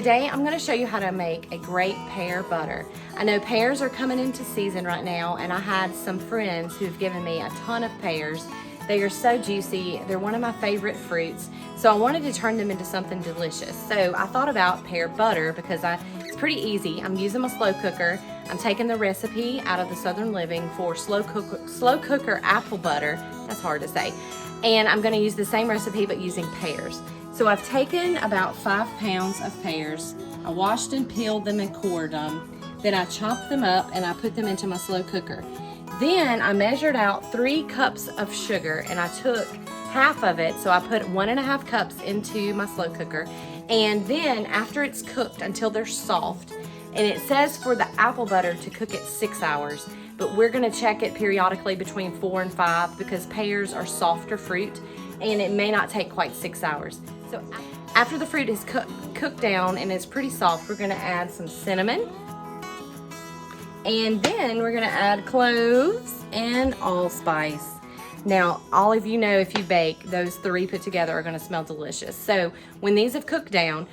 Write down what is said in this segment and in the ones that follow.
today I'm going to show you how to make a great pear butter. I know pears are coming into season right now, and I had some friends who've given me a ton of pears. They are so juicy. They're one of my favorite fruits. So I wanted to turn them into something delicious. So I thought about pear butter because it's pretty easy. I'm using my slow cooker. I'm taking the recipe out of the Southern Living for slow cooker apple butter. That's hard to say. And I'm going to use the same recipe but using pears. So I've taken about 5 pounds of pears. I washed and peeled them and cored them. Then I chopped them up and I put them into my slow cooker. Then I measured out 3 cups of sugar and I took half of it, so I put 1.5 cups into my slow cooker. And then after it's cooked until they're soft, and it says for the apple butter to cook it 6 hours, but we're gonna check it periodically between 4 and 5 because pears are softer fruit and it may not take quite 6 hours. So after the fruit is cooked down and it's pretty soft, we're gonna add some cinnamon. And then we're gonna add cloves and allspice. Now, all of you know if you bake, those 3 put together are gonna smell delicious. So when these have cooked down,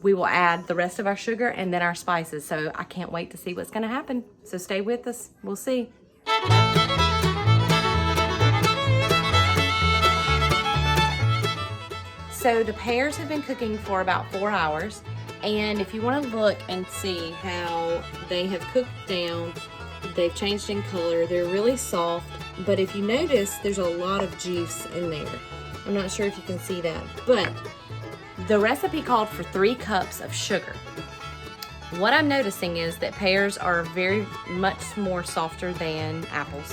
we will add the rest of our sugar and then our spices. So I can't wait to see what's gonna happen. So stay with us, we'll see. So the pears have been cooking for about 4 hours. And if you want to look and see how they have cooked down, they've changed in color. They're really soft, but if you notice, there's a lot of juice in there. I'm not sure if you can see that, but the recipe called for 3 cups of sugar. What I'm noticing is that pears are very much more softer than apples.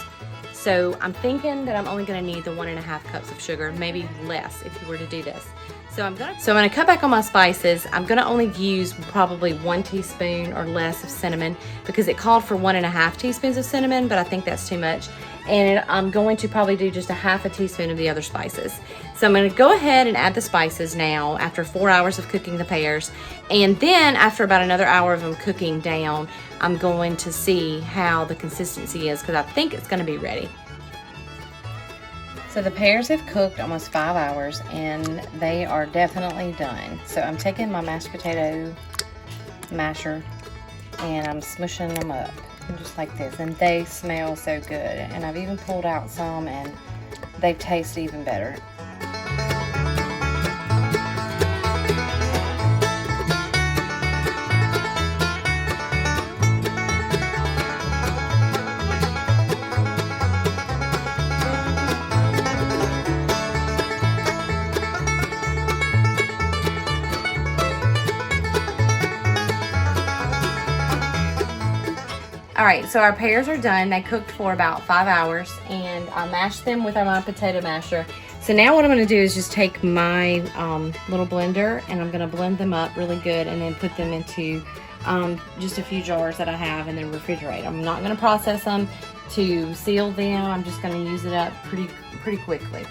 So I'm thinking that I'm only going to need the 1.5 cups of sugar, maybe less if you were to do this. So I'm gonna cut back on my spices. I'm gonna only use probably 1 teaspoon or less of cinnamon because it called for 1.5 teaspoons of cinnamon, but I think that's too much. And I'm going to probably do just 1/2 teaspoon of the other spices. So I'm gonna go ahead and add the spices now after 4 hours of cooking the pears. And then after about another hour of them cooking down, I'm going to see how the consistency is because I think it's gonna be ready. So the pears have cooked almost 5 hours and they are definitely done. So I'm taking my mashed potato masher and I'm smushing them up just like this, and they smell so good. And I've even pulled out some and they taste even better. All right, so our pears are done. They cooked for about 5 hours and I mashed them with my potato masher. So now what I'm gonna do is just take my little blender and I'm gonna blend them up really good and then put them into just a few jars that I have and then refrigerate. I'm not gonna process them to seal them. I'm just gonna use it up pretty quickly.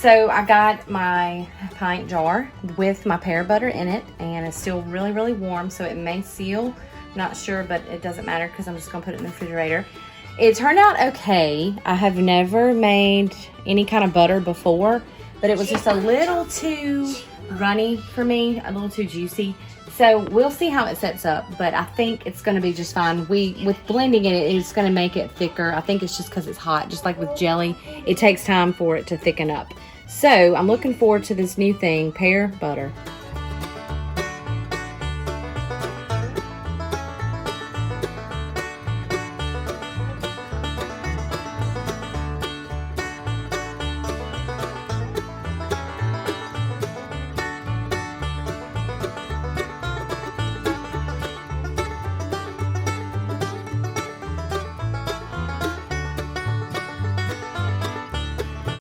So I got my pint jar with my pear butter in it, and it's still really, really warm, so it may seal. I'm not sure, but it doesn't matter because I'm just gonna put it in the refrigerator. It turned out okay. I have never made any kind of butter before, but it was just a little too runny for me, a little too juicy. So we'll see how it sets up, but I think it's gonna be just fine. With blending it, it's gonna make it thicker. I think it's just because it's hot, just like with jelly. It takes time for it to thicken up. So I'm looking forward to this new thing, pear butter.